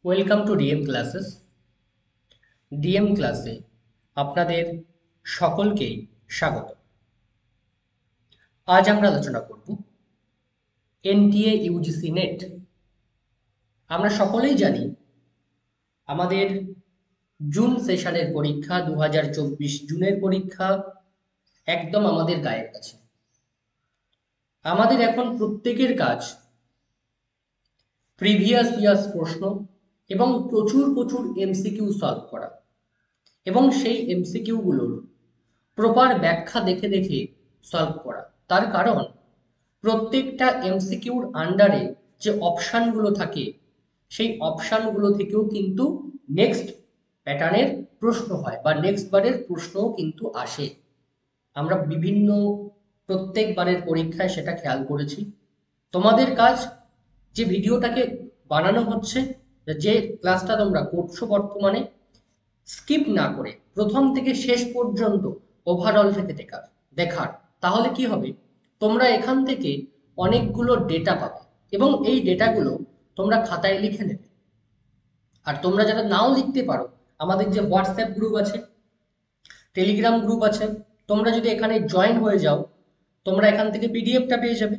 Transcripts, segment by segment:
Welcome to DM classes. DM ক্লাসে আপনাদের সকলকেই স্বাগত। আজ আমরা আলোচনা করব এনটিএ ইউজিসি নেট। আমরা সকলেই জানি আমাদের জুন সেশনের পরীক্ষা 2024 জুনের পরীক্ষা একদম আমাদের গায়ের কাছে। আমাদের এখন প্রত্যেকের কাজ প্রিভিয়াস ইয়ার্স প্রশ্ন এবং প্রচুর প্রচুর এমসিকিউ সলভ করা এবং সেই এমসিকিউগুলোর প্রপার ব্যাখ্যা দেখে দেখে সলভ করা। তার কারণ প্রত্যেকটা এমসিকিউর আন্ডারে যে অপশানগুলো থাকে সেই অপশানগুলো থেকেও কিন্তু নেক্সট প্যাটার্নের প্রশ্ন হয় বা নেক্সট বারের প্রশ্নও কিন্তু আসে। আমরা বিভিন্ন প্রত্যেকবারের পরীক্ষায় সেটা খেয়াল করেছি। তোমাদের কাজ যে ভিডিওটাকে বানানো হচ্ছে, যে ক্লাসটা তোমরা করছো বর্তমানে, স্কিপ না করে প্রথম থেকে শেষ পর্যন্ত ওভারঅল থেকে দেখার। তাহলে কি হবে, তোমরা এখান থেকে অনেকগুলো ডেটা পাবে এবং এই ডেটাগুলো তোমরা খাতায় লিখে নেবে। আর তোমরা যারা নাও লিখতে পারো, আমাদের যে হোয়াটসঅ্যাপ গ্রুপ আছে, টেলিগ্রাম গ্রুপ আছে, তোমরা যদি এখানে জয়েন হয়ে যাও, তোমরা এখান থেকে পিডিএফটা পেয়ে যাবে।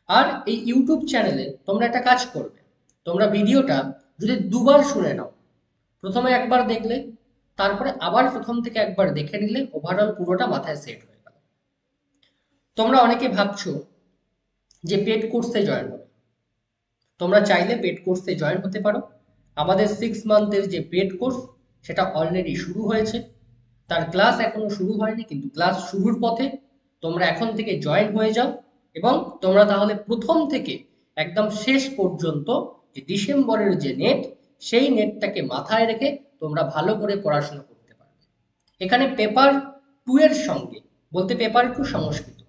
আর এই ইউটিউব চ্যানেলে তোমরা একটা কাজ করবে, তোমরা ভিডিওটা যদি দুবার শুনে নাও, প্রথমে একবার দেখলে, তারপরে আবার প্রথম থেকে একবার দেখে নিলে ওভারঅল পুরোটা মাথায় সেট হয়ে গেল। তোমরা অনেকে ভাবছো যে পেড কোর্সে জয়েন হবে। তোমরা চাইলে পেড কোর্সে জয়েন হতে পারো। আমাদের 6 মান্থের যে পেড কোর্স সেটা অলরেডি শুরু হয়েছে। তার ক্লাস এখনো শুরু হয়নি, কিন্তু ক্লাস শুরুর পথে। তোমরা এখন থেকে জয়েন হয়ে যাও এবং তোমরা তাহলে প্রথম থেকে একদম শেষ পর্যন্ত যে ডিসেম্বরের যে নেট, সেই নেটটাকে মাথায় রেখে তোমরা ভালো করে পড়াশোনা করতে পারবে। এখানে পেপার 2 এর সঙ্গে, বলতে পেপার 2 সংস্কৃত,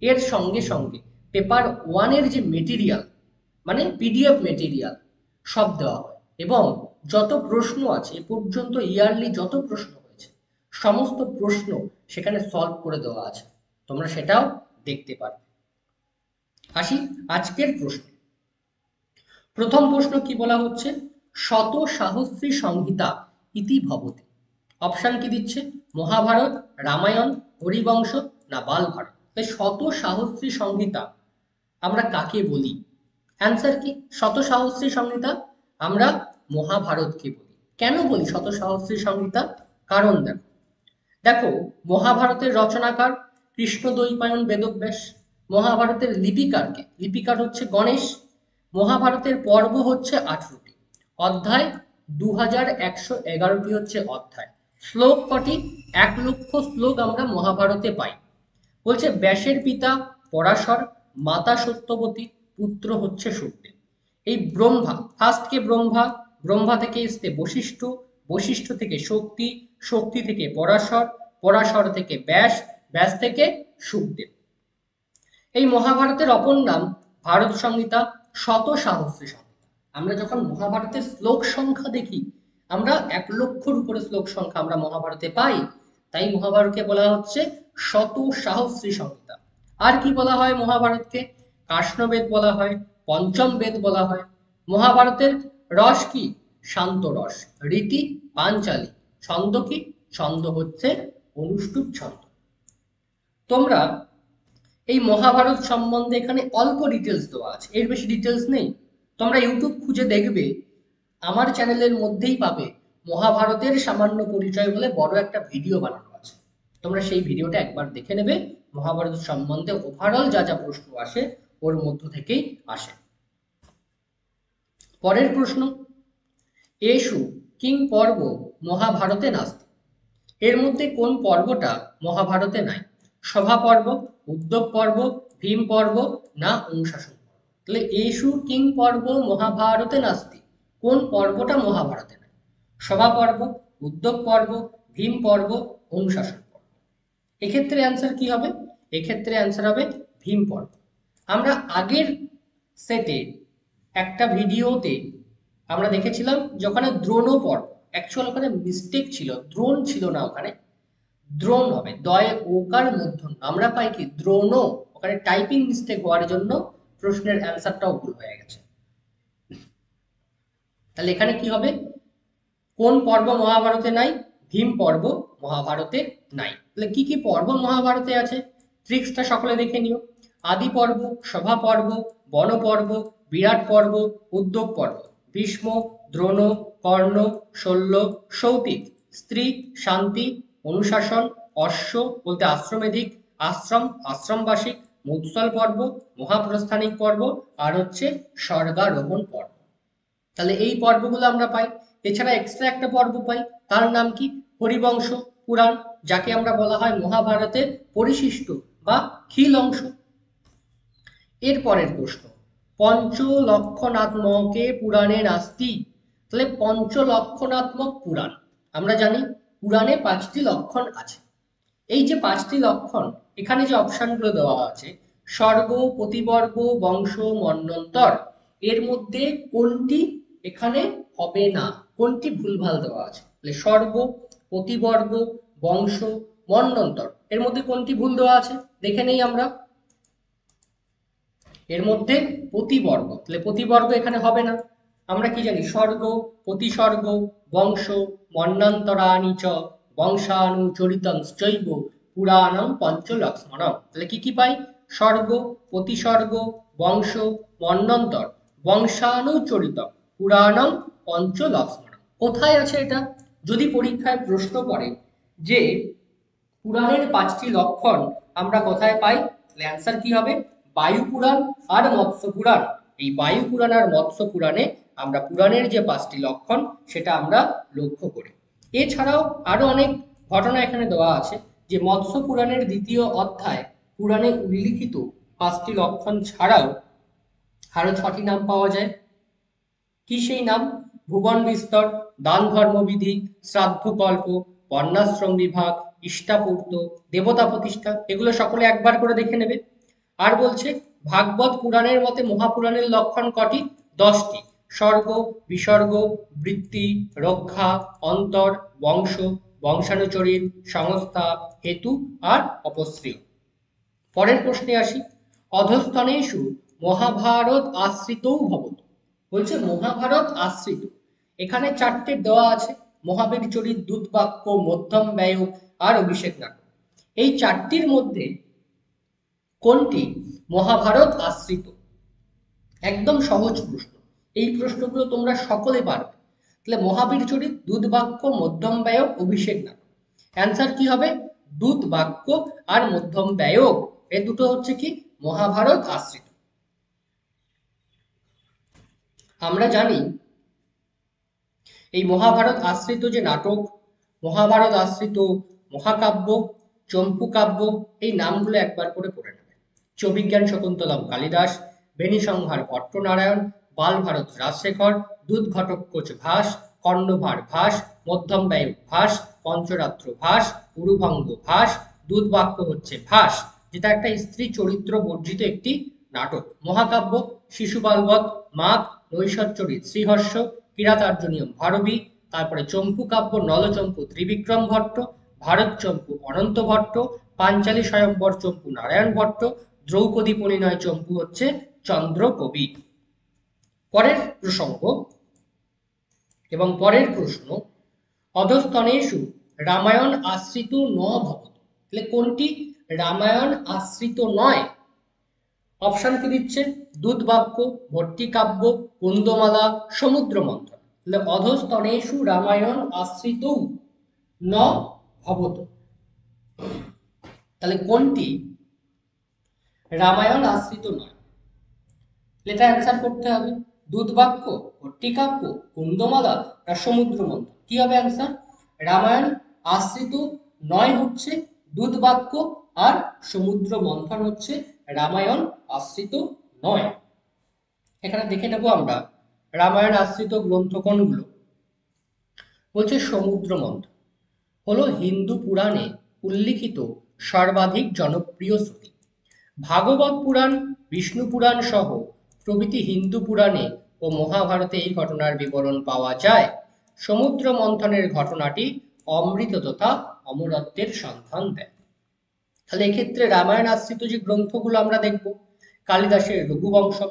এর সঙ্গে সঙ্গে পেপার 1 এর যে মেটেরিয়াল, মানে পিডিএফ মেটেরিয়াল, সব দেওয়া হয় এবং যত প্রশ্ন আছে এ পর্যন্ত ইয়ারলি যত প্রশ্ন হয়েছে সমস্ত প্রশ্ন সেখানে সলভ করে দেওয়া আছে। তোমরা সেটাও দেখতে পারবে। আসি আজকের প্রশ্ন। প্রথম প্রশ্ন কি বলা হচ্ছে, শত সাহস্রী সংহিতা ইতি ভবতি। অপশন কি দিচ্ছে, মহাভারত, রামায়ণ, হরিবংশ না বালভারত। তাই শত সাহস্রী সংহিতা আমরা কাকে বলি? অ্যান্সার কি, শত সাহস্রী সংহিতা আমরা মহাভারতকে বলি। কেন বলি শত সাহস্রী সংহিতা? কারণ দেখো, দেখো মহাভারতের রচনাকার কৃষ্ণদ্বৈপায়ন বেদব্যাস। মহাভারতের লিপিকার হচ্ছে গণেশ। মহাভারতের পর্ব হচ্ছে 18টি, অধ্যায় 2111টি হচ্ছে অধ্যায়। শ্লোক কটি? 1,00,000 শ্লোক আমরা মহাভারতে পাই। বলছে ব্যাসের পিতা পরাশর, মাতা সত্যবতী, পুত্র হচ্ছে সুখদেব। এই ব্রহ্মা, ফার্স্ট কে ব্রহ্মা, ব্রহ্মা থেকে এসছে বশিষ্ঠ, বশিষ্ঠ থেকে শক্তি, শক্তি থেকে পরাশর, পরাশর থেকে ব্যাস, ব্যাস থেকে সুখদেব। এই মহাভারতের অপর নাম ভারত সংহিতা, শত সাহস্রী সংহিতা। আমরা যখন মহাভারতের শ্লোক সংখ্যা দেখি, আমরা 1,00,000-র উপরে শ্লোক সংখ্যা আমরা মহাভারতে পাই। তাই মহাভারতকে বলা হচ্ছে শত সাহস্রী সংহিতা। আর কি বলা হয় মহাভারতকে? কাষ্ণবেদ বলা হয়, পঞ্চম বেদ বলা হয়। মহাভারতের রস কি? শান্ত রস। রীতি পাঞ্চালী। ছন্দ কি? ছন্দ হচ্ছে অনুষ্টুপ ছন্দ। তোমরা এই মহাভারত সম্বন্ধে এখানে অল্প ডিটেলস দেওয়া আছে, এর বেশি ডিটেলস নেই। তোমরা ইউটিউব খুঁজে দেখবে, আমার চ্যানেলের মধ্যেই পাবে মহাভারতের সামান্য পরিচয় বলে বড় একটা ভিডিও বানানো আছে। তোমরা সেই ভিডিওটা একবার দেখে নেবে। মহাভারত সম্বন্ধে ওভারঅল যা যা প্রশ্ন আসে ওর মধ্য থেকেই আসে। পরের প্রশ্ন, এষু কিং পর্ব মহাভারতে নাস্তি। এর মধ্যে কোন পর্বটা মহাভারতে নাই? সভা পর্ব, উদ্যোগ পর্ব, ভীম পর্ব না অনুশাসন পর্ব? তাহলে এষু কিং পর্ব মহাভারতে নাস্তি, কোন পর্বটা মহাভারতে নাই? সভা পর্ব, উদ্যোগ পর্ব, ভীম পর্ব, অনুশাসন পর্ব? এক্ষেত্রে অ্যান্সার কি হবে? এক্ষেত্রে অ্যান্সার হবে ভীম পর্ব। আমরা আগের সেটে একটা ভিডিওতে আমরা দেখেছিলাম যে ওখানে দ্রোণ পর্ব, অ্যাকচুয়াল ওখানে মিস্টেক ছিল, দ্রোণ ছিল না, ওখানে দ্রোণ হবে, দয়ে ওকার মূর্ধন্য। আমরা পাই কি দ্রোণ, ওখানে টাইপিং মিস্টেক হওয়ার জন্য প্রশ্নের অ্যান্সারটাও ভুল হয়ে গেছে। তাহলে এখানে কি হবে, কোন পর্ব মহাভারতে নাই? ভীম পর্ব মহাভারতে নাই। তাহলে কি কি পর্ব মহাভারতে আছে, ট্রিক্সটা সকলে দেখে নিও। আদি পর্ব, সভা পর্ব, বন পর্ব, বিরাট পর্ব, উদ্যোগ পর্ব, ভীষ্ম, দ্রোণ, কর্ণ, শল্য, সৌতিক, স্ত্রী, শান্তি, অনুশাসন, অশ্ব বলতে আশ্রমেধিক, আশ্রম, আশ্রমবাসিক, মুৎসল পর্ব, মহাপ্রস্থানিক পর্ব, আর হচ্ছে স্বর্গারোহণ পর্ব। তাহলে এই পর্বগুলো আমরা পাই। এছাড়া এক্সট্রা একটা পর্ব পাই, তার নাম কি? হরিবংশ পুরাণ, যাকে আমরা বলা হয় মহাভারতের পরিশিষ্ট বা খিল অংশ। এর পরের প্রশ্ন, পঞ্চলক্ষণাত্মকে পুরাণে নাস্তি। তাহলে পঞ্চলক্ষণাত্মক পুরাণ, আমরা জানি পুরাণে 5টি লক্ষণ আছে। এই যে 5টি লক্ষণ, এখানে যে অপশনগুলো দেওয়া আছে, স্বর্গ, প্রতিবর্গ, বংশ, মন্বন্তর, এর মধ্যে কোনটি এখানে হবে না, কোনটি ভুলভাল দেওয়া আছে? তাহলে স্বর্গ, প্রতিবর্গ, বংশ, মন্বন্তর, এর মধ্যে কোনটি ভুল দেওয়া আছে দেখে নেই আমরা। এর মধ্যে প্রতিবর্গ, তাহলে প্রতিবর্গ এখানে হবে না। আমরা কি জানি? স্বর্গ, প্রতিসর্গ, বংশ, মন্বন্তরাণি চ বংশানুচরিতঞ্চৈব পুরাণং পঞ্চলক্ষ্মণম। তাহলে কি কি পাই? স্বর্গ, প্রতিসর্গ, বংশ, মন্বন্তর, বংশানুচরিতম, পুরাণং পঞ্চলক্ষ্মণম। কোথায় আছে এটা? যদি পরীক্ষায় প্রশ্ন করে যে পুরাণের 5টি লক্ষণ আমরা কোথায় পাই, তাহলে অ্যান্সার কি হবে? বায়ু পুরাণ আর মৎস্য পুরাণ। এই বায়ু পুরাণ আর মৎস্য পুরাণে আমরা পুরাণের যে 5টি লক্ষণ সেটা আমরা লক্ষ্য করি। এছাড়াও আরো অনেক ঘটনা এখানে দেওয়া আছে, যে মৎস্য পুরাণের 2য় অধ্যায় পুরাণে উল্লিখিত 5টি লক্ষণ ছাড়াও আরো 6টি নাম পাওয়া যায়। কি সেই নাম? ভুবন বিস্তর, দান ধর্মবিধি, শ্রাদ্ধ কল্প, বর্ণাশ্রম বিভাগ, ইষ্টাপূর্ত, দেবতা প্রতিষ্ঠা, এগুলো সকলে একবার করে দেখে নেবে। আর বলছে ভাগবত পুরাণের মতে মহাপুরাণের লক্ষণ কটি? 10টি। স্বর্গ, বিসর্গ, বৃত্তি, রক্ষা, অন্তর, বংশ, বংশানুচরিত, সংস্থা, হেতু আর অপশ্রী। পরের প্রশ্নে আসি, অধস্তনেষু মহাভারত আশ্রিতও ভবত। বলছে মহাভারত আশ্রিত, এখানে 4টে দেওয়া আছে, মহাবীর চরিত, দূতবাক্য, মধ্যম ব্যয় আর অভিষেক নাটক। এই 4টির মধ্যে কোনটি মহাভারত আশ্রিত? একদম সহজ প্রশ্ন, এই প্রশ্নগুলো তোমরা সকলে পারবে। তাহলে মহাবীর চরিত, দূতবাক্য, মধ্যম ব্যয়, অভিষেক নাটক। অ্যান্সার কি হবে? দূতবাক্য আর মধ্যম ব্যয়, এই দুটো হচ্ছে কি মহাভারত আশ্রিত। আমরা জানি এই মহাভারত আশ্রিত যে নাটক, মহাভারত আশ্রিত মহাকাব্য, চম্পু কাব্য, এই নামগুলো একবার করে পড়ে নেবে। চবিজ্ঞান শকুন্তলম কালিদাস, বেণীসংহার ভট্টনারায়ণ, বালভারত রাজশেখর, দুধঘটকোচ ভাস, কর্ণভার ভাস, মধ্যম ব্যয় ভাস, পঞ্চরাত্র ভাস, উরুভঙ্গ ভাস, দুধবাক্য হচ্ছে ভাস, যেটা একটা স্ত্রী চরিত্র বর্জিত একটি নাটক। মহাকাব্য শিশুপালবধ, মাঘ, নৈষচ্চরিত শ্রীহর্ষ, কিরাতার্জুনীয়ম ভারবী, তারপরে চম্পু কাব্য নলচম্পু ত্রিবিক্রম ভট্ট, ভারত চম্পু অনন্ত ভট্ট, পাঞ্চালী স্বয়ম্বর চম্পু নারায়ণ ভট্ট, দ্রৌপদী পরিণয় চম্পু হচ্ছে চন্দ্র কবি। পরের প্রসঙ্গ এবং পরের প্রশ্ন, অধস্তনেষু রামায়ণ আশ্রিত ন ভবত। তাহলে কোনটি রামায়ণ আশ্রিত নয়? অপশন কি দিচ্ছে? দুধবাক্য, ভট্টিকাব্য, কুন্দমালা, সমুদ্র মন্থন। তাহলে অধস্তনেষু রামায়ণ আশ্রিত ন ভবত, তাহলে কোনটি রামায়ণ আশ্রিত নয়? এটা অ্যান্সার করতে হবে। দুধবাক্য, ভট্টিকাব্য, কুন্দমালা আর সমুদ্র মন্থন। কি হবে অ্যান্সার? রামায়ণ আশ্রিত নয় হচ্ছে দুধবাক্য, আর সমুদ্র মন্থন হচ্ছে রামায়ণ আশ্রিত নয়। এখানে দেখে নেব আমরা রামায়ণ আশ্রিত গ্রন্থ কোনগুলো। বলছে সমুদ্র মন্থন হলো হিন্দু পুরাণে উল্লিখিত সর্বাধিক জনপ্রিয় শ্রুতি। ভাগবত পুরাণ, বিষ্ণু পুরাণ সহ প্রভৃতি হিন্দু পুরাণে ও মহাভারতে এই ঘটনার বিবরণ পাওয়া যায়। সমুদ্র মন্থনের ঘটনাটি অমৃত তথা অমরত্বের সন্ধান দেয়। তাহলে এক্ষেত্রে রামায়ণ আশ্রিত যে গ্রন্থগুলো আমরা দেখব, কালিদাসের রঘুবংশম,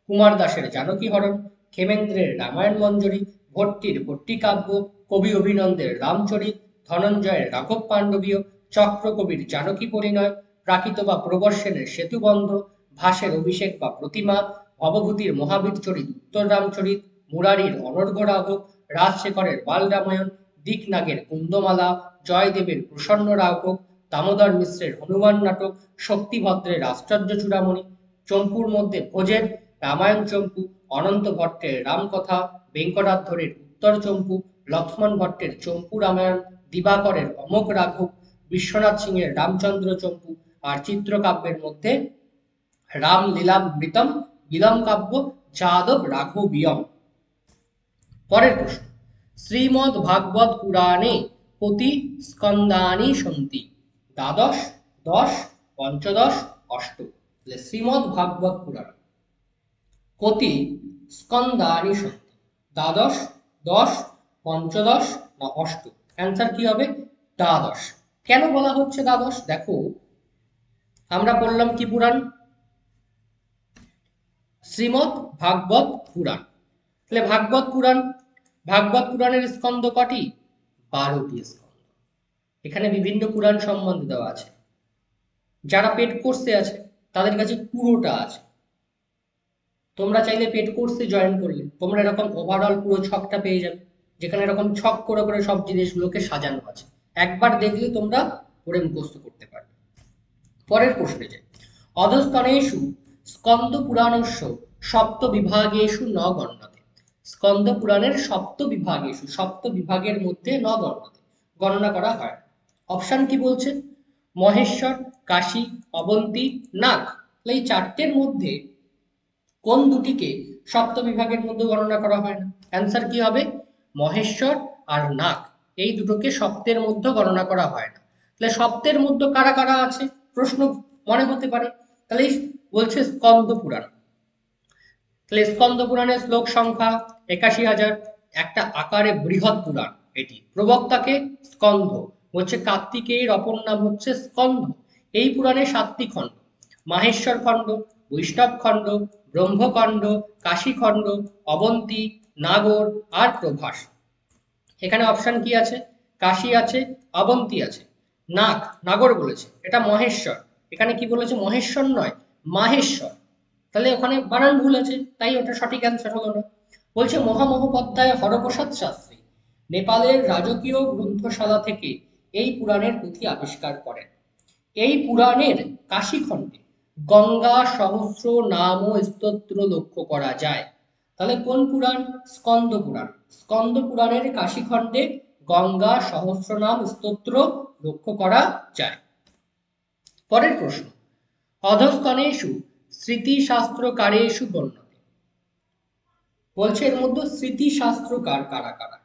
কুমার দাসের জানকী হরণ, ক্ষেমেন্দ্রের রামায়ণ মঞ্জরি, ভট্টির ভট্টিকাব্য, কবি অভিনন্দের রামচরিত, ধনঞ্জয়ের রাঘব পাণ্ডবীয়, চক্রকবির জানকী পরিণয়, প্রাকৃত বা প্রবর সেনের সেতুবন্ধ, ভাসের অভিষেক বা প্রতিমা, ভবভূতির মহাবীর চরিত উত্তর রামচরিত, মুরারির অনর্ঘ্য রাঘব, রাজশেখরের বাল রামায়ণ, দিকনাগের কুন্দমালা, জয়দেবের প্রসন্ন রাঘব, দামোদর মিশ্রের হনুমান নাটক, শক্তিভদ্রের আশ্চর্য চূড়ামণি, চম্পুর মধ্যে ভোজের রামায়ণ চম্পু, অনন্ত ভট্টের রামকথা, বেঙ্কটাধ্বরের উত্তর চম্পু, লক্ষ্মণ ভট্টের চম্পু রামায়ণ, দিবাকরের অমোঘ রাঘব, বিশ্বনাথ সিংহের রামচন্দ্র চম্পু, আর চিত্রকাব্যের মধ্যে রাম লীলামৃতম, বিলম কাব্য, যাদব রাঘবীয়ম। পরের প্রশ্ন, শ্রীমদ্ ভাগবত পুরাণে কতি স্কন্দানি সন্তি? দ্বাদশ, দশ, পঞ্চদশ, অষ্টম। শ্রীমদ্ ভাগবত পুরাণ কতি স্কন্দানি সন্তি? দ্বাদশ, দশ, পঞ্চদশ না অষ্টম? অ্যান্সার কি হবে? দ্বাদশ। কেন বলা হচ্ছে দ্বাদশ? দেখো, আমরা বললাম কি পুরাণ? শ্রীমদ্ ভাগবত পুরাণ। তাহলে ভাগবত পুরাণের স্কন্দ কটি? 12টি স্কন্দ। এখানে বিভিন্ন পুরাণ সম্বন্ধে দেওয়া আছে। যারা পেড কোর্সে আছে তাদের কাছে পুরোটা আছে। তোমরা চাইলে পেড কোর্সে জয়েন করলে তোমরা এরকম ওভারঅল পুরো ছকটা পেয়ে যাবে, যেখানে এরকম ছক করে করে সব জিনিসগুলোকে সাজানো আছে। একবার দেখলে তোমরা পড়ে মুখস্থ করতে পারবে। পরের প্রশ্নে যাই। অধস্তনেষু স্কন্দ পুরাণস্য সপ্ত বিভাগেষু ন গণ্যতে। স্কন্দ পুরাণের সপ্ত বিভাগের মধ্যে ন গণ্যতে, গণনা করা হয়। অপশন কি বলছে? মহেশ্বর, কাশী, অবন্তী, নাগ। এই চারটের মধ্যে কোন দুটিকে সপ্ত বিভাগের মধ্যে গণনা করা হয় না? অ্যান্সার কি হবে? মহেশ্বর আর নাগ, এই দুটোকে সপ্তের মধ্যে গণনা করা হয় না। তাহলে সপ্তের মধ্যে কারা কারা আছে প্রশ্ন মনে হতে পারে। তাহলে বলছে স্কন্দ পুরাণ। তাহলে স্কন্দ পুরাণের শ্লোক সংখ্যা ৮১,০০০। একটা আকারে বৃহৎ পুরাণ এটি। প্রবক্তাকে স্কন্দ বলছে, কার্তিকেয়ের অপর নাম হচ্ছে স্কন্দ। এই পুরাণে 7টি খণ্ড: মাহেশ্বর খণ্ড, বৈষ্ণব খণ্ড, ব্রহ্মখণ্ড, কাশীখণ্ড, অবন্তী, নাগর আর প্রভাস। এখানে অপশন কি আছে? কাশী আছে, অবন্তী আছে, নাগর বলেছে, এটা মহেশ্বর। এখানে কি বলেছে? মহেশ্বর নয়, মাহেশ্বর। তাহলে ওখানে বানান ভুল আছে, তাই ওটা সঠিক অ্যান্সার হলো না। বলছে মহামহোপাধ্যায় হরপ্রসাদ শাস্ত্রী নেপালের রাজকীয় গ্রন্থশালা থেকে এই পুরাণের পুঁথি আবিষ্কার করেন। এই পুরাণের কাশীখণ্ডে গঙ্গা সহস্র নাম ও স্তোত্র লক্ষ্য করা যায়। তাহলে কোন পুরাণ? স্কন্দ পুরাণ। স্কন্দ পুরাণের কাশীখণ্ডে গঙ্গা সহস্রনাম স্তোত্র লক্ষ্য করা যায়। পরের প্রশ্ন, অধস্তনেষু স্মৃতিশাস্ত্রকারেষু গণ্যতে। বলছে এর মধ্যে স্মৃতিশাস্ত্রকার কারা কারা?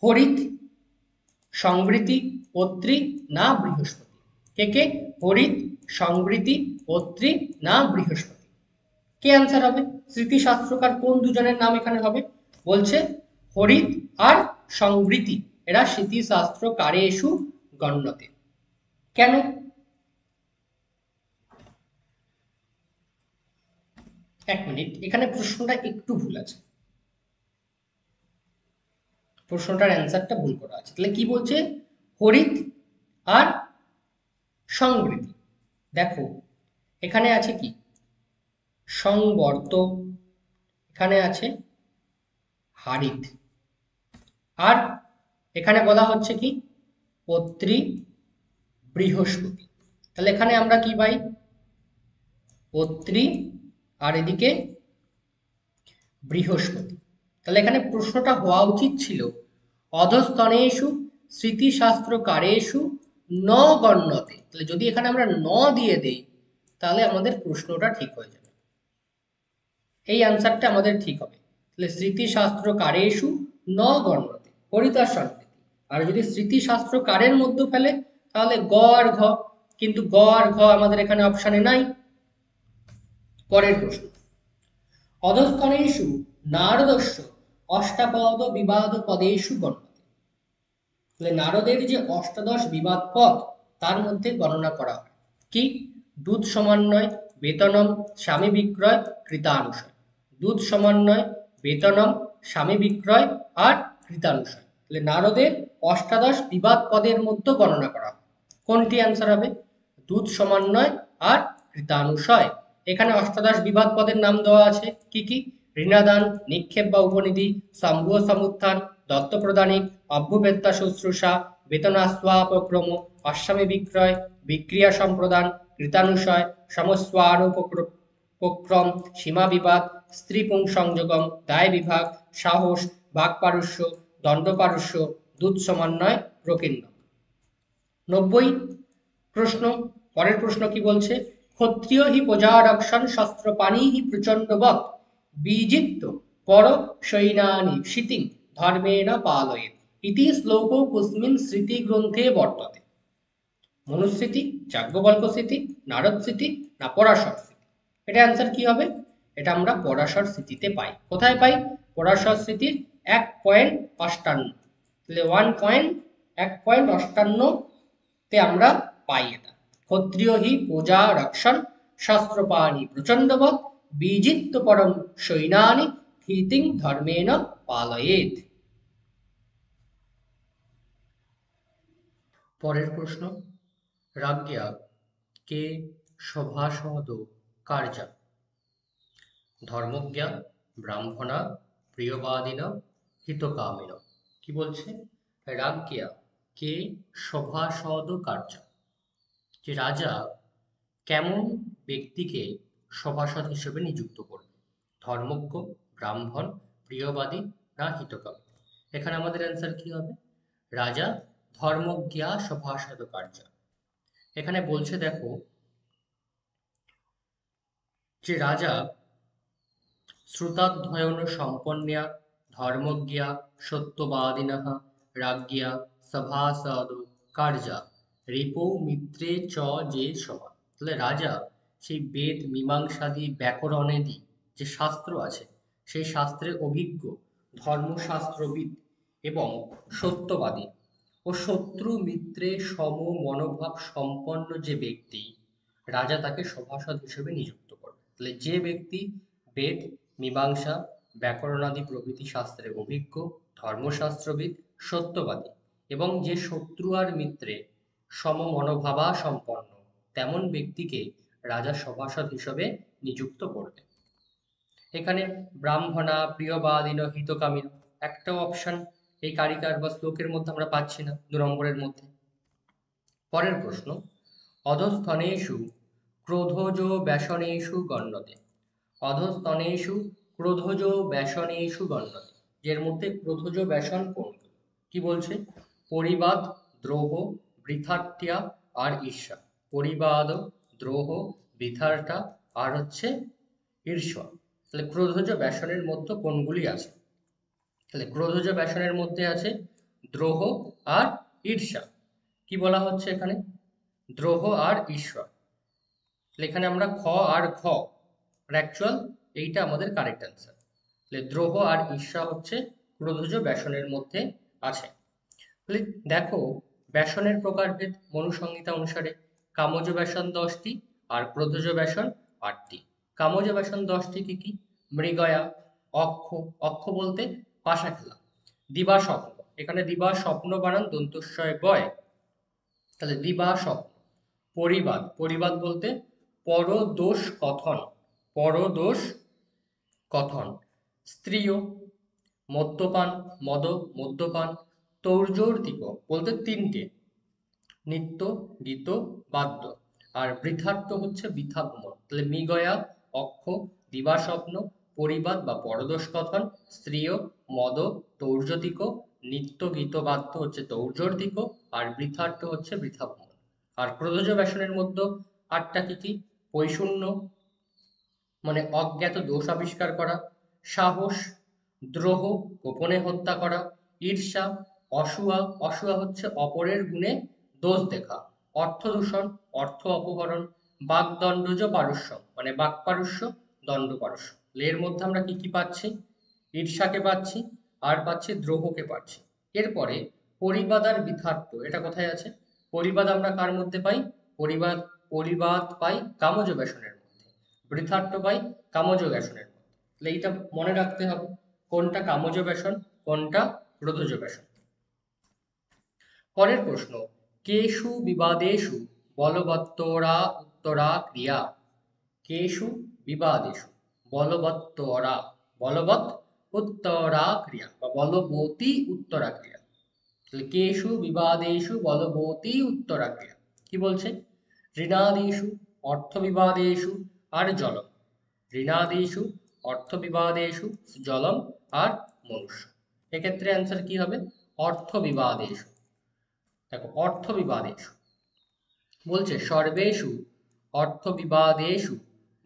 হরিত, সংবৃতি, অত্রি না বৃহস্পতি? কে কে? হরিত, সংবৃতি, অত্রি না বৃহস্পতি? কে অ্যান্সার হবে? স্মৃতিশাস্ত্রকার কোন দুজনের নাম এখানে হবে? বলছে হরিত আর সংবৃতি, এরা স্মৃতিশাস্ত্রকারেষু গণ্যতে। কেন? এক মিনিট, এখানে প্রশ্নটা একটু ভুল আছে, প্রশ্নটার অ্যান্সারটা ভুল করা আছে। তাহলে কি বলছে? হরিত আর সংবৃতি। দেখো এখানে আছে কি? সংবর্ত, এখানে আছে হারিত, আর এখানে বলা হচ্ছে কি? অত্রি, বৃহস্পতি। তাহলে এখানে আমরা কি পাই? অত্রি আর এদিকে বৃহস্পতি। তাহলে এখানে প্রশ্নটা হওয়া উচিত ছিল অধস্তনেষু স্মৃতিশাস্ত্রকারেষু ন গণ্যতে। তাহলে যদি এখানে আমরা ন দিয়ে দেই তাহলে আমাদের প্রশ্নটা ঠিক হয়ে যাবে, এই অ্যান্সারটা আমাদের ঠিক হবে। তাহলে স্মৃতিশাস্ত্রকারেষু ন গণ্যতে, হরিতার সংবৃতি। আর যদি স্মৃতিশাস্ত্রকারের মধ্যে ফেলে তাহলে গ আর ঘ, কিন্তু গ আর ঘ আমাদের এখানে অপশানে নাই। পরের প্রশ্ন, অধস্তনেষু নারদস্য অষ্টাপদ বিবাদ পদেষু গণ্যতে। তাহলে নারদের যে অষ্টাদশ বিবাদ পদ তার মধ্যে গণনা করা হয় কি? দুধ সমন্বয়, বেতনম, স্বামী বিক্রয়, কৃতানুষয়। দুধ সমন্বয়, বেতনম, স্বামী বিক্রয় আর কৃতানুষয়। তাহলে নারদের অষ্টাদশ বিবাদ পদের মধ্যে গণনা করা হয়। কোনটি অ্যান্সার হবে? দূত সমন্বয় আর কৃতানুষয়। এখানে অষ্টাদশ বিবাদ পদের নাম দেওয়া আছে কি কি? ঋণাদান, নিক্ষেপ বা উপনিধি, সম্ভুয় সমুত্থান, দত্ত প্রদানিক, অভ্যুপেত্যা শুশ্রূষা, বেতনাস্বাপক্রম, অস্বামী বিক্রয়, বিক্রিয়া সম্প্রদান, কৃতানুষয়, সমস্বানুপক্রম, সীমা বিবাদ, স্ত্রী পুং সংযোগম, দায় বিভাগ, সাহস, বাকপারস্য, দণ্ডপারস্য, দূত সমন্বয়, প্রকীর্ণ। 90 প্রশ্ন। পরের প্রশ্ন কি বলছে? ক্ষত্রিয় হি প্রজারক্ষণ শস্ত্রপাণি হি প্রচণ্ডবৎ বিজিত্য পর সৈনানি শিতিং ধর্মেণ পালয়েৎ ইতি শ্লোকো কুস্মিন স্মৃতি গ্রন্থে বর্ততে। মনুস্মৃতি, যাজ্ঞবল্ক্য স্মৃতি, নারদ স্মৃতি না পরাশর স্মৃতি? এটা অ্যান্সার কি হবে? এটা আমরা পরাশর স্মৃতিতে পাই। কোথায় পাই? পরাশর স্মৃতির 1.58, তাহলে 1.58 তে আমরা পাই এটা। ক্ষত্রিয় হি প্রজা রক্ষণ শাস্ত্রপাণি প্রচণ্ডবৎ বিজিত্য পরম সৈনানি ধীতিং ধর্মেণ পালয়েৎ। পরের প্রশ্ন। রাজ্ঞা কে সভাসদ কার্যা? ধর্মজ্ঞা, ব্রাহ্মণা, প্রিয়বাদিনা, হিতকামিনা। কি বলছে? রাজ্ঞা কে সভাসদ কার্যা, যে রাজা কেমন ব্যক্তিকে সভাসদ হিসেবে নিযুক্ত করবে? ধর্মজ্ঞ, ব্রাহ্মণ, প্রিয়বাদী না হিতকামী? এখানে আমাদের অ্যান্সার কি হবে? রাজা ধর্মজ্ঞা সভাসদ কার্যা। এখানে বলছে দেখো যে রাজা শ্রুতাধ্যয়ন সম্পন্ন্যা ধর্মজ্ঞা সত্যবাদিনঃ রাজ্ঞা সভাসদ কার্যা রিপো মিত্রে চ যে সভা। তাহলে রাজা সেই বেদ মীমাংসাদি ব্যাকরণেদি যে শাস্ত্র আছে সেই শাস্ত্রে অভিজ্ঞ ধর্মশাস্ত্রবিদ এবং সত্যবাদী ও শত্রু মিত্রে সম মনোভাব সম্পন্ন যে ব্যক্তি, রাজা তাকে সভাসদ হিসেবে নিযুক্ত করবে। তাহলে যে ব্যক্তি বেদ, মীমাংসা, ব্যাকরণাদি প্রভৃতি শাস্ত্রে অভিজ্ঞ, ধর্মশাস্ত্রবিদ, সত্যবাদী এবং যে শত্রু আর মিত্রে সম মনোভাবা সম্পন্ন, তেমন ব্যক্তিকে রাজা সভাসদ হিসেবে নিযুক্ত করবে। এখানে ব্রাহ্মণা, প্রিয়বাদিন, হিতকামী একটাও অপশন এই কারিকার বা শ্লোকের মধ্যে আমরা পাচ্ছি না 2 নম্বরের মধ্যে। পরের প্রশ্ন। অধস্তনেষু ক্রোধজ ব্যসনেষু গণ্যতে। অধস্তনেষু ক্রোধজ ব্যসনেষু গণ্যতে, এর মধ্যে ক্রোধজ ব্যসন কোনগুলো? কি বলছে? পরিবাদ, দ্রোহ, বৃথার্থ্যা আর ঈর্ষা। পরিবাদ, দ্রোহ, বৃথার্থা আর হচ্ছে ঈর্ষা। তাহলে ক্রোধজ ব্যসনের মধ্যে কোনগুলি আছে? তাহলে ক্রোধজ ব্যসনের মধ্যে আছে দ্রোহ আর ঈর্ষা। কি বলা হচ্ছে এখানে? দ্রোহ আর ঈর্ষা। এখানে আমরা খ আর ঘ অ্যাকচুয়াল এইটা আমাদের কারেক্ট অ্যান্সার। তাহলে দ্রোহ আর ঈর্ষা হচ্ছে ক্রোধজ ব্যসনের মধ্যে আছে। তাহলে দেখো ব্যসনের প্রকারভেদ মনুসংহিতা অনুসারে কামজ ব্যসন 10টি আর ক্রোধজ ব্যসন 8টি। কামজ ব্যসন 10টি কি কি? মৃগয়া, অক্ষ, অক্ষ বলতে পাশা খেলা, দিবা স্বপ্ন, এখানে দিবা স্বপ্ন বানান দন্তস্বয় বয়, তাহলে দিবা স্বপ্ন। পরিবাদ, পরিবাদ বলতে পরদোষ কথন, পরদোষ কথন। স্ত্রীয়, মদ্যপান, মদ, মদ্যপান। তৌর্যর্তিক বলতে 3টে, নিত্য, গীত, বাদ্য। আর বৃথার্থ হচ্ছে বৃথা ভ্রমণ। তাহলে মৃগয়া, অক্ষ, দিবাস্বপ্ন, পরিবাদ বা পরদোষ কথন, স্ত্রীয়, মদ, তৌর্যতিক, নিত্য, গীত, বাদ্য হচ্ছে তৌর্যর্তিক, আর বৃথার্থ হচ্ছে বৃথা ভ্রমণ। আর ক্রোধজ ব্যসনের মধ্যে 8টা কি কি? পৈশূন্য মানে অজ্ঞাত দোষ আবিষ্কার করা, সাহস, দ্রোহ গোপনে হত্যা করা, ঈর্ষা, অসূয়া, অসূয়া হচ্ছে অপরের গুণে দোষ দেখা, অর্থ দূষণ, অর্থ অপহরণ, বাগদণ্ডজ পারস্য মানে বাকপারস্য, দণ্ডপারস্য। এর মধ্যে আমরা কি কি পাচ্ছি? ঈর্ষাকে পাচ্ছি আর পাচ্ছি দ্রোহকে পাচ্ছি। এরপরে পরিবাদ আর বৃথার্থ, এটা কোথায় আছে? পরিবাদ আমরা কার মধ্যে পাই? পরিবাদ, পরিবাদ পাই কামজ ব্যসনের মধ্যে, বৃথার্থ পাই কামজ ব্যসনের মধ্যে। তাহলে এইটা মনে রাখতে হবে। কোনটা কামজ বেশন, কোনটা রোধজ বেশন। পরের প্রশ্ন, কেষু বিবাদেষু বলবত্তরা উত্তরা ক্রিয়া। কেষু বিবাদেষু বলবত্তরা, বলবৎ উত্তরা ক্রিয়া বা বলবতী উত্তরা ক্রিয়া। তাহলে কেষু বিবাদেষু বলবতী উত্তরা ক্রিয়া কি বলছে? ঋণাদিষু, অর্থ বিবাদেষু আর জলম। ঋণাদিষু, অর্থ বিবাদেষু, জলম আর মনুষ্য। এক্ষেত্রে অ্যান্সার কি হবে? অর্থ বিবাদেষু। দেখো অর্থ বিবাদেষু বলছে সর্বেষু অর্থ বিবাদেষু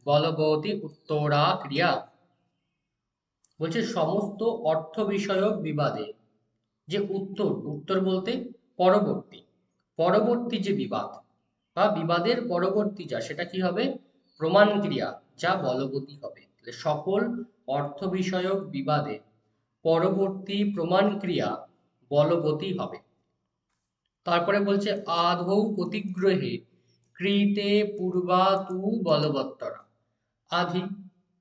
বলবতী উত্তরা ক্রিয়া। বলছে সমস্ত অর্থ বিষয়ক বিবাদে যে উত্তর, উত্তর বলতে পরবর্তী, পরবর্তী যে বিবাদ বা বিবাদের পরবর্তী যা, সেটা কি হবে? প্রমাণ ক্রিয়া, যা বলবতী হবে। তাহলে সকল অর্থ বিষয়ক বিবাদে পরবর্তী প্রমাণ ক্রিয়া বলবতী হবে। তারপরে বলছে আদৌ প্রতিগ্রহে কৃতে পূর্বাতু বলবত্তরা। আধি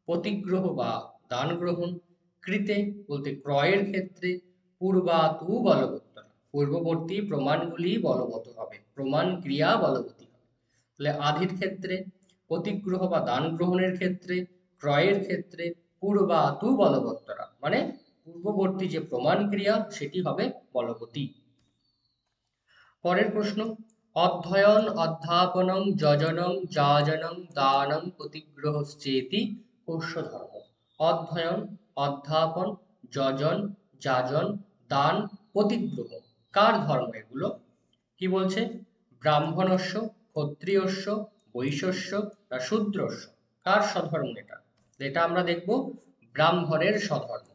প্রতিগ্রহ বা দান গ্রহণ, কৃতে বলতে ক্রয়ের ক্ষেত্রে, পূর্বাতু বলবত্তরা পূর্ববর্তী প্রমাণগুলি বলবৎ হবে, প্রমাণ ক্রিয়া বলবতী হবে। তাহলে আধির ক্ষেত্রে, প্রতিগ্রহ বা দান গ্রহণের ক্ষেত্রে, ক্রয়ের ক্ষেত্রে পূর্বাতু বলবত্তরা মানে পূর্ববর্তী যে প্রমাণ ক্রিয়া সেটি হবে বলবতী। পরের প্রশ্ন, অধ্যয়ন অধ্যাপনং যজনং যাজনং দানং প্রতিগ্রহশ্চেতি কোষ্য ধর্ম। অধ্যয়ন, অধ্যাপন, যজন, যাজন, দান, প্রতিগ্রহ কার ধর্ম এগুলো? কি বলছে? ব্রাহ্মণস্য, ক্ষত্রিয়স্য, বৈশ্যস্য না শূদ্রস্য, কার স্বধর্ম এটা? এটা আমরা দেখব ব্রাহ্মণের স্বধর্ম।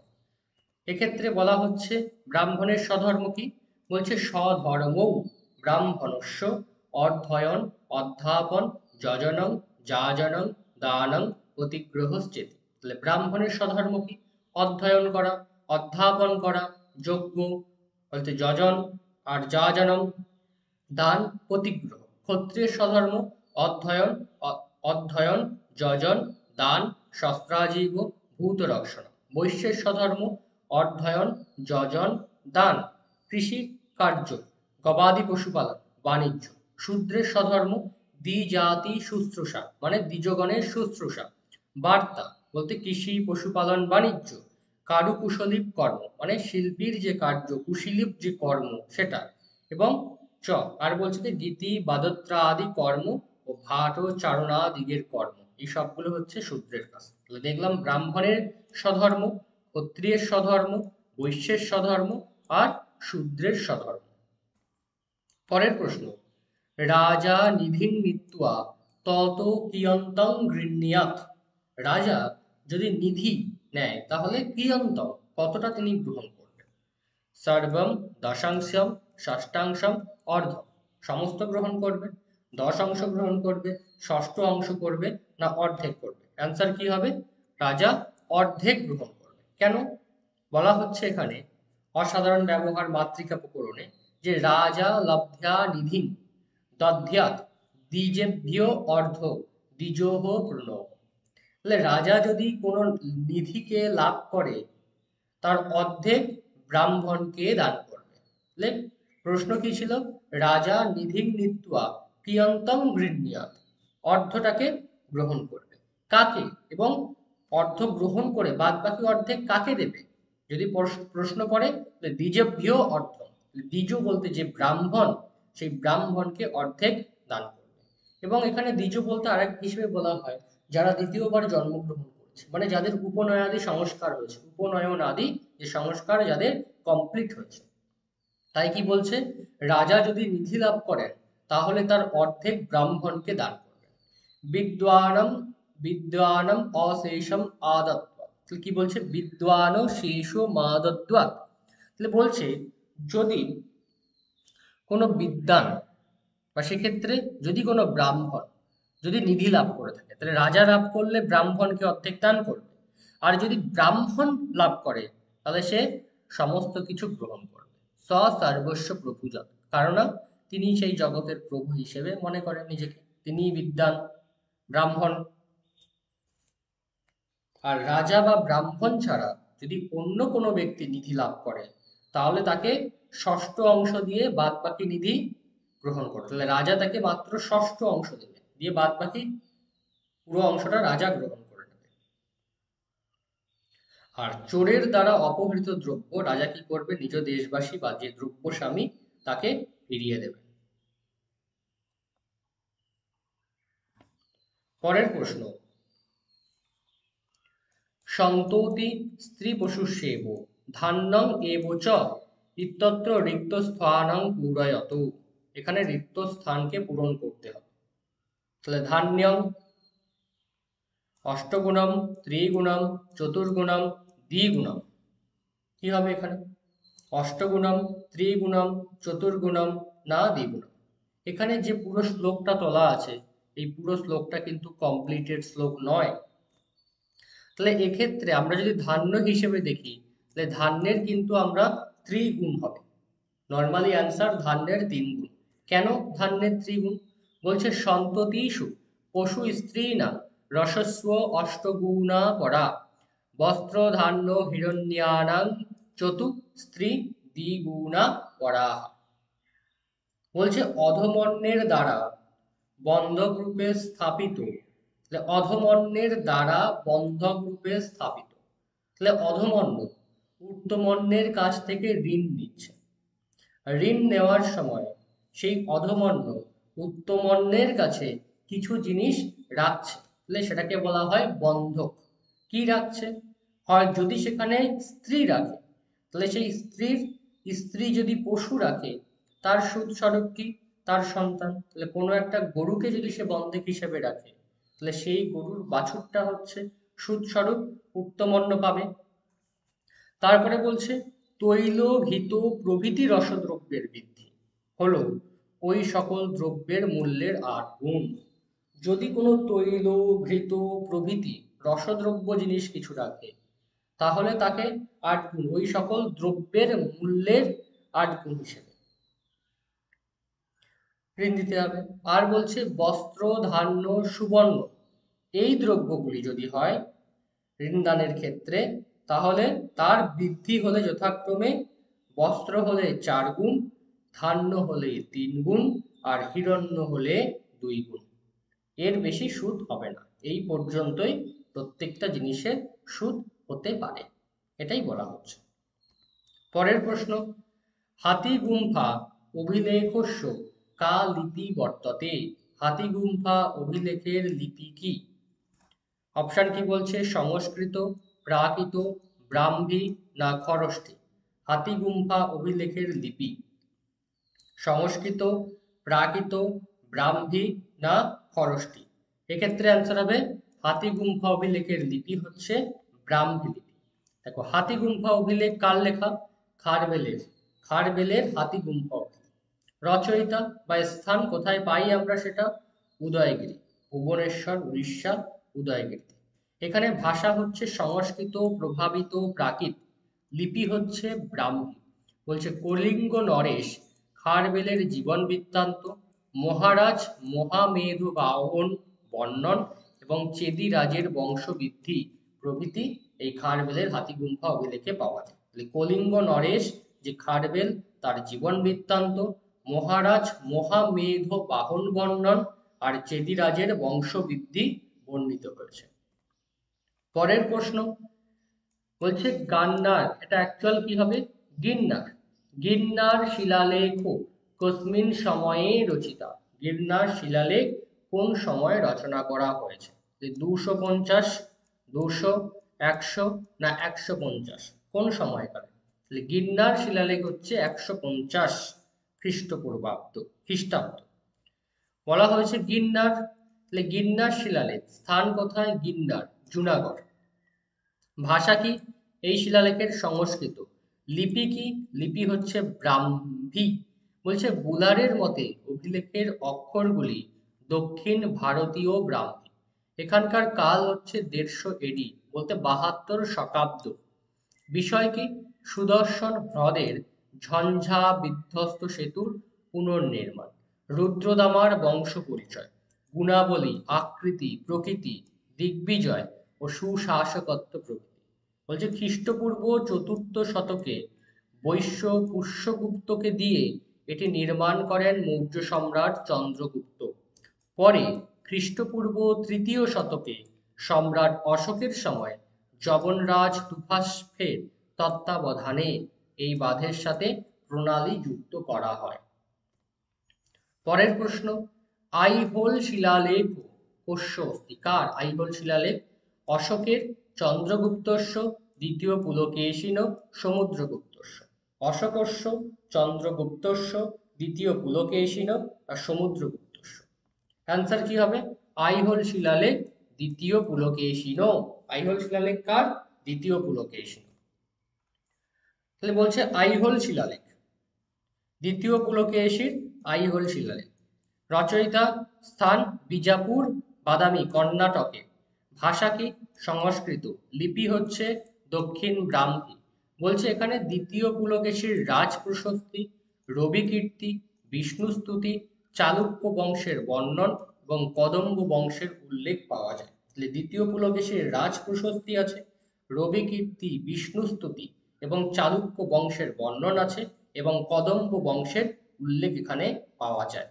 এক্ষেত্রে বলা হচ্ছে ব্রাহ্মণের স্বধর্ম কি? বলছে স্বধর্ম ব্রাহ্মণস্য অধ্যয়ন অধ্যাপন যজনং যাজনং দানং প্রতিগ্রহশ্চেতি। তাহলে ব্রাহ্মণের স্বধর্ম কি? অধ্যয়ন করা, অধ্যাপন করা, যজ্ঞ বলতে যজন, আর যাজনং দান, প্রতিগ্রহ। ক্ষত্রিয়ের স্বধর্ম অধ্যয়ন, অধ্যয়ন, যজন, দান, শস্ত্রাজীব, ভূতরক্ষণ। বৈশ্যের স্বধর্ম অধ্যয়ন, যজন, দান, কৃষি কার্য, গবাদি পশুপালন, বাণিজ্য। শূদ্রের স্বধর্ম দ্বিজাতি শুশ্রূষা মানে দ্বিজগণের শুশ্রূষা। বার্তা বলতে কৃষি, পশুপালন, বাণিজ্য। কারুকুশলী কর্ম মানে শিল্পীর যে কার্য, কুশলীর যে কর্ম সেটা। এবং চ আর বলছে যে গীতি বাদত্রা আদি কর্ম ও ভাট ও চারণাদিগের কর্ম, এই সবগুলো হচ্ছে শূদ্রের কাজ। তাহলে দেখলাম ব্রাহ্মণের স্বধর্ম, ক্ষত্রিয়ের স্বধর্ম, বৈশ্যের স্বধর্ম আর শূদ্রের স্বধর্ম। পরের প্রশ্ন, রাজা নিধিং নীত্বা তত কিয়ন্তং গৃহ্ণীয়াৎ। রাজা যদি নিধি নেয় তাহলে কিয়ন্তং কতটা তিনি গ্রহণ করবেন? সর্বম, দশাংশম, ষষ্ঠাংশম, অর্ধ সমস্ত গ্রহণ করবে, 10 অংশ গ্রহণ করবে, ষষ্ঠ অংশ করবে না অর্ধেক করবে? অ্যান্সার কি হবে? রাজা অর্ধেক গ্রহণ করবে। কেন? বলা হচ্ছে এখানে অসাধারণ ব্যবহার মাতৃকা প্রকরণে যে রাজা লব্ধ্যা নিধি দধ্যাৎ দ্বিজেভ্য অর্ধ দ্বিজোহ প্রণব। তাহলে রাজা যদি কোনো নিধিকে লাভ করে তার অর্ধেক ব্রাহ্মণকে দান করবে। তাহলে প্রশ্ন কি ছিল? রাজা নিধিং নীত্বা কিয়ন্তং গৃহ্ণীয়াৎ, অর্ধটাকে গ্রহণ করবে। কাকে? এবং অর্ধ গ্রহণ করে বাদ বাকি অর্ধেক কাকে দেবে? যদি প্রশ্ন করে দ্বিজেভ্য অর্ধ, দ্বিজ বলতে যে ব্রাহ্মণ, সেই ব্রাহ্মণকে অর্ধেক দান করবে। এবং এখানে দ্বিজ বলতে আরেক হিসেবে বলা হয় যারা দ্বিতীয়বার জন্মগ্রহণ করছে, মানে যাদের উপনয়নাদি সংস্কার হয়েছে, উপনয়ন আদি যে সংস্কার যাদের কমপ্লিট হয়েছে। তাই কি বলছে? রাজা যদি নিধি লাভ করেন তাহলে তার অর্ধেক ব্রাহ্মণকে দান করবেন। বিদ্বানম, বিদ্বানম অশেষম আদত্ত্বা। তাহলে কি বলছে? বিদ্বান শেষ মাদত্ত্বা। তাহলে বলছে যদি কোনো বিদ্বান বা সেক্ষেত্রে যদি কোনো ব্রাহ্মণ যদি নিধি লাভ করে থাকে তাহলে রাজা লাভ করলে ব্রাহ্মণকে অর্ধেক দান করবে। আর যদি ব্রাহ্মণ লাভ করে তাহলে সে সমস্ত কিছু গ্রহণ করবে। স সর্বস্ব প্রভুজৎ, কারণ তিনি সেই জগতের প্রভু হিসেবে মনে করেন নিজেকে, তিনি বিদ্বান ব্রাহ্মণ। আর রাজা বা ব্রাহ্মণ ছাড়া যদি অন্য কোনো ব্যক্তি নিধি লাভ করে তাহলে তাকে ষষ্ঠ অংশ দিয়ে বাদ বাকি নিধি গ্রহণ করে। তাহলে রাজা তাকে মাত্র ষষ্ঠ অংশ দেবে, দিয়ে বাদ বাকি পুরো অংশটা রাজা গ্রহণ করে নেবে। আর চোরের দ্বারা অপহৃত দ্রব্য রাজা কি করবে, নিজ দেশবাসী বা যে দ্রব্যস্বামী তাকে ফিরিয়ে দেবে। পরের প্রশ্ন, সন্ততি স্ত্রী পশুষ্যেব ধান্যং এব চ ইত্যত্র রিক্ত স্থানং পূরয়ত। এখানে রিক্ত স্থানকে পূরণ করতে হবে। তাহলে ধান্যং, অষ্টগুণম, ত্রিগুণম, চতুর্গুণম, দ্বিগুণম। কি হবে এখানে? অষ্টগুণম, ত্রিগুণম, চতুর্গুণম না দ্বিগুণম। এখানে যে পুরো শ্লোকটা তোলা আছে এই পুরো শ্লোকটা কিন্তু কমপ্লিটেড শ্লোক নয়। তাহলে এক্ষেত্রে আমরা যদি ধান্য হিসেবে দেখি তাহলে ধান্যের কিন্তু আমরা ত্রিগুণ হবে। নর্মালি অ্যান্সার ধান্যের 3 গুণ। কেন ধান্যের 3 গুণ? বলছে সন্ততিষু পশু স্ত্রী না রসস্ব অষ্টগুণা পরা বস্ত্র ধান্য হিরণ্যানাং চতু স্ত্রী দ্বিগুণা পরা। বলছে অধমন্যের দ্বারা বন্ধক রূপে স্থাপিত। অধমন্যের দ্বারা বন্ধক রূপে স্থাপিত। তাহলে অধমন্য ঊর্ধ্বমন্যের কাছ থেকে ঋণ নিচ্ছে। ঋণ নেওয়ার সময় সেই অধমন্য উত্তমন্যের কাছে কিছু জিনিস রাখছে, তাহলে সেটাকে বলা হয় বন্ধক। কি রাখছে? হয় যদি সেখানে স্ত্রী রাখে তাহলে সেই স্ত্রী যদি পশু রাখে তার সুদ স্বরূপ কি? তার সন্তান। তাহলে কোনো একটা গরুকে যদি সে বন্ধক হিসেবে রাখে তাহলে সেই গরুর বাছুরটা হচ্ছে সুদ স্বরূপ উত্তমন্য পাবে। তারপরে বলছে তৈল ঘৃত প্রভৃতি রসদ্রব্যের বৃদ্ধি হলো ওই সকল দ্রব্যের মূল্যের 8 গুণ। যদি কোনো তৈল ঘৃত প্রভৃতি রসদ্রব্য জিনিস কিছু রাখে তাহলে তাকে 8 গুণ, ওই সকল দ্রব্যের মূল্যের 8 গুণ হিসেবে ঋণ দিতে হবে। আর বলছে বস্ত্র ধান্য সুবর্ণ এই দ্রব্যগুলি যদি হয় ঋণদানের ক্ষেত্রে তাহলে তার বৃদ্ধি হলে যথাক্রমে বস্ত্র হলে 4 গুণ, ধান্য হলে 3 গুণ আর হিরণ্য হলে 2 গুণ। এর বেশি সুদ হবে না। এই পর্যন্তই প্রত্যেকটা জিনিসের সুদ হতে পারে, এটাই বলা হচ্ছে। পরের প্রশ্ন, হাতিগুম্ফা অভিলেখস্য কা লিপি বর্ততে। হাতিগুম্ফা অভিলেখের লিপি কি? অপশন কি বলছে? সংস্কৃত, প্রাকৃত, ব্রাহ্মী না খরষ্টি। হাতিগুম্ফা অভিলেখের লিপি সংস্কৃত, প্রাকৃত, ব্রাহ্মী না খরষ্টি। এক্ষেত্রে অ্যান্সার হবে হাতিগুম্ফা অভিলেখের লিপি হচ্ছে ব্রাহ্মী লিপি। দেখো হাতিগুম্ফা অভিলেখ কার লেখা? খারবেলের। খারবেলের হাতিগুম্ফা অভিলেখ। রচয়িতা বা স্থান কোথায় পাই আমরা সেটা? উদয়গিরি, ভুবনেশ্বর, উড়িষ্যা, উদয়গিরি। এখানে ভাষা হচ্ছে সংস্কৃত প্রভাবিত প্রাকৃত, লিপি হচ্ছে ব্রাহ্মী। বলছে কলিঙ্গ নরেশ খারবেলের জীবন বৃত্তান্ত, মহারাজ মহামেধু বাহন বর্ণন এবং চেদি রাজের বংশবৃদ্ধি প্রভৃতি এই খারবেলের হাতিগুম্ফা অভিলেখে পাওয়া যায়। কলিঙ্গ নরেশ যে খারবেল তার জীবন বৃত্তান্ত, মহারাজ মহামেধ বাহন বর্ণন আর চেদি রাজের বংশবৃদ্ধি বর্ণিত হয়েছে। পরের প্রশ্ন বলছে গান্ধার, এটা অ্যাকচুয়াল কি হবে? গিরনার। গিরনার শিলালেখ কস্মিন সময়ে রচিতা। গিরনার শিলালেখ কোন সময়ে রচনা করা হয়েছে? 250, 200, 100 না 150 কোন সময়কালে? গিরনার শিলালেখ হচ্ছে 150 খ্রিস্টাব্দ। বলা হয়েছে গিরনার, গিরনার শিলালেখ স্থান কোথায়? গিরনার, জুনাগড়। ভাষা কি এই শিলালেখের? সংস্কৃত। লিপি কি? লিপি হচ্ছে ব্রাহ্মী। বলছে বুলারের মতে অভিলেখের অক্ষরগুলি দক্ষিণ ভারতীয় ব্রাহ্মী। এখানকার কাল হচ্ছে 150 এডি, বলতে 72 শতাব্দ। বিষয় কি? সুদর্শন হ্রদের ঝঞ্ঝা বিধ্বস্ত সেতুর পুনর্নির্মাণ, রুদ্রদামার বংশ পরিচয়, গুণাবলী, আকৃতি, প্রকৃতি, দিগ্বিজয় ও সুশাসকত্ব প্রভৃতি। বলছে খ্রিস্টপূর্ব 4র্থ শতকে বৈশ্য পুষ্যগুপ্তকে দিয়ে এটি নির্মাণ করেন মৌর্য সম্রাট চন্দ্রগুপ্ত। পরে খ্রিস্টপূর্ব 3য় শতকে সম্রাট অশোকের সময় যবনরাজ তুফাসফের তত্ত্বাবধানে এই বাঁধের সাথে প্রণালী যুক্ত করা হয়। পরের প্রশ্ন, আইহোল শিলালেখ কস্য অস্তি? কার আইহোল শিলালেখ? অশোকের, চন্দ্রগুপ্তস্য, দ্বিতীয় পুলকেশিন, সমুদ্রগুপ্তস্য। অশোকস্য, চন্দ্রগুপ্তস্য, দ্বিতীয় পুলকেশিন আর সমুদ্রগুপ্তস্য। অ্যান্সার কি হবে? আইহোল শিলালেখ, দ্বিতীয় পুলকেশিন। আইহোল শিলালেখ কার? দ্বিতীয় পুলকেশিন। তাহলে বলছে আইহোল শিলালেখ, দ্বিতীয় পুলকেশীর আইহোল শিলালেখ। রচয়িতা স্থান বিজাপুর, বাদামি, কর্ণাটকে। ভাষা কি? সংস্কৃত। লিপি হচ্ছে দক্ষিণ ব্রাহ্মী। বলছে এখানে দ্বিতীয় পুলকেশীর রাজ প্রশস্তি, রবি কীর্তি, বিষ্ণু স্তুতি, চালুক্য বংশের বর্ণন এবং কদম্ব বংশের উল্লেখ পাওয়া যায়। তাহলে দ্বিতীয় পুলকেশীর রাজ প্রশস্তি আছে, রবি কীর্তি, বিষ্ণু স্তুতি এবং চালুক্য বংশের বর্ণন আছে এবং কদম্ব বংশের উল্লেখ এখানে পাওয়া যায়।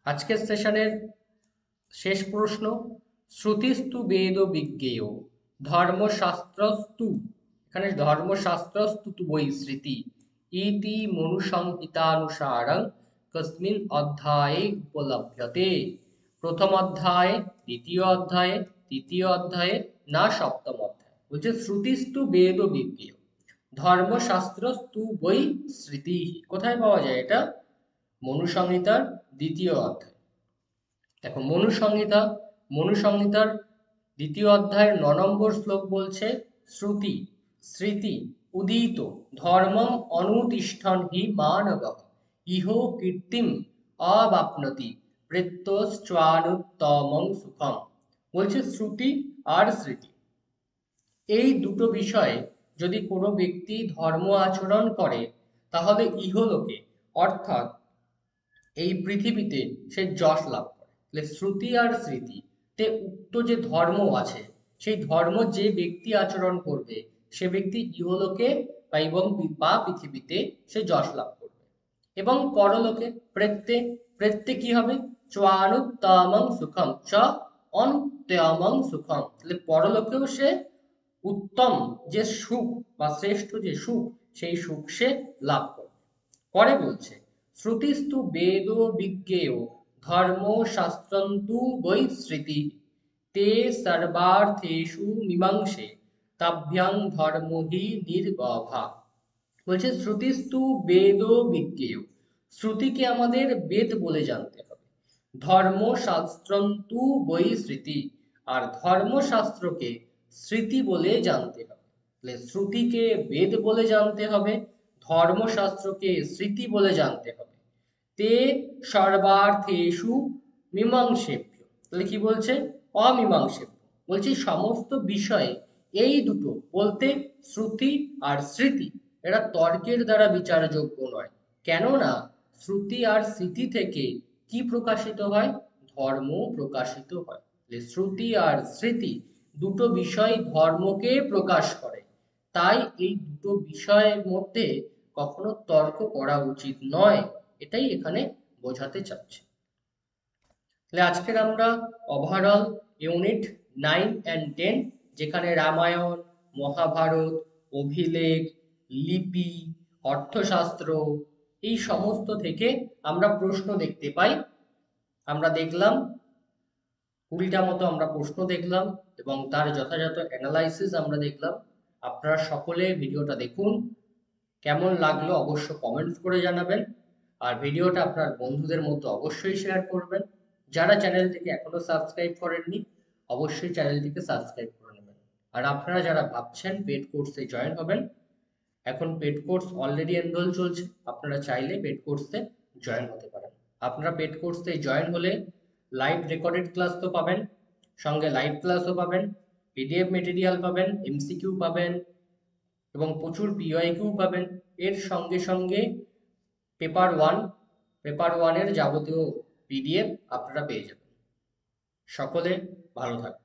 আজকের সেশনের শেষ প্রশ্ন, শ্রুতিস্তু বেদ বিজ্ঞেয় ধর্মশাস্ত্রস্তু, এখানে ধর্মশাস্ত্রস্তু বৈ স্মৃতি ইতি মনুসংহিতানুসারং কস্মিন অধ্যায়ে উপলভ্যতে? প্রথম অধ্যায়ে, দ্বিতীয় অধ্যায়ে, তৃতীয় অধ্যায়ে না সপ্তম অধ্যায়ে? বলছে শ্রুতিস্তু বেদ বিজ্ঞেয় ধর্মশাস্ত্রস্তু বৈ স্মৃতি। কোথায় পাওয়া যায় এটা? মনুসংহিতার দ্বিতীয় অধ্যায়। দেখো মনুসংহিতার দ্বিতীয় অধ্যায়ের 9 নম্বর শ্লোক বলছে শ্রুতি স্মৃতি উদিত ধর্মম অনুতিষ্ঠন হি মানবঃ ইহ কীর্তিম অবাপ্নতি প্রেত্যশ্চানুত্তমং সুখম। বলছে শ্রুতি আর স্মৃতি এই দুটো বিষয়ে যদি কোনো ব্যক্তি ধর্ম আচরণ করে তাহলে ইহলোকে অর্থাৎ এই পৃথিবীতে সে যশ লাভ করে। শ্রুতি আর স্মৃতিতে উক্ত যে ধর্ম আছে সেই ধর্ম যে ব্যক্তি আচরণ করবে সে ব্যক্তি ইহলোকে বা পৃথিবীতে সে যশ লাভ করবে এবং পরলোকে প্রেত্যে কি হবে? চ্বানুত্তমং সুখম, চ অনুত্তমং সুখম। তাহলে পরলোকেও সে উত্তম যে সুখ বা শ্রেষ্ঠ যে সুখ সেই সুখ সে লাভ করবে। পরে বলছে শ্রুতিস্তু বেদ বিজ্ঞেয় ধর্মশাস্ত্রন্তু বৈ স্মৃতি তে সর্বার্থেষু মীমাংসে তাভ্যাং ধর্ম হি নির্বভা। বলছে শ্রুতিস্তু বেদ বিজ্ঞেয়, শ্রুতিকে আমাদের বেদ বলে জানতে হবে, ধর্মশাস্ত্রন্তু বৈ স্মৃতি আর ধর্মশাস্ত্রকে স্মৃতি বলে জানতে হবে। শ্রুতিকে বেদ বলে জানতে হবে, ধর্মশাস্ত্রকে স্মৃতি বলে জানতে হবে। তে সর্বার্থেষু মীমাংসেভ্য, তাহলে কি বলছে? অমীমাংসেভ্য। বলছি সমস্ত বিষয়ে এই দুটো বলতে শ্রুতি আর স্মৃতি এরা তর্কের দ্বারা বিচারযোগ্য নয়, কেননা শ্রুতি আর স্মৃতি থেকে কি প্রকাশিত হয়? ধর্ম প্রকাশিত হয়। শ্রুতি আর স্মৃতি দুটো বিষয় ধর্মকে প্রকাশ করে, তাই এই দুটো বিষয়ের মধ্যে কখনো তর্ক করা উচিত নয়, এটাই এখানে বোঝাতে চাচ্ছে। তাহলে আজকের আমরা ওভারঅল ইউনিট 9 and 10 যেখানে রামায়ণ, মহাভারত, অভিলেখ, লিপি, অর্থশাস্ত্র এই সমস্ত থেকে আমরা প্রশ্ন দেখতে পাই। আমরা দেখলাম 20টা মতো আমরা প্রশ্ন দেখলাম এবং তার যথাযথ অ্যানালাইসিস আমরা দেখলাম। আপনারা সকলে ভিডিওটা দেখুন, কেমন লাগলো অবশ্য কমেন্টস করে জানাবেন আর ভিডিওটা আপনার বন্ধুদের মধ্যে অবশ্যই শেয়ার করবেন। যারা চ্যানেলটিকে এখনো সাবস্ক্রাইব করেননি অবশ্যই চ্যানেলটিকে সাবস্ক্রাইব করে নেবেন। আর আপনারা যারা ভাবছেন পেড কোর্সে জয়েন হবেন, এখন পেড কোর্স অলরেডি এনরোল চলছে, আপনারা চাইলে পেড কোর্সে জয়েন হতে পারেন। আপনারা পেড কোর্সে জয়েন হলে লাইভ রেকর্ডেড ক্লাস তো পাবেন, সঙ্গে লাইভ ক্লাসও পাবেন, পিডিএফ মেটেরিয়াল পাবেন, এমসিকিউ পাবেন এবং প্রচুর পিওয়াইকিউ পাবেন। এর সঙ্গে সঙ্গে পেপার ওয়ানের যাবতীয় পিডিএফ আপনারা পেয়ে যাবেন। সকলে ভালো থাকবেন।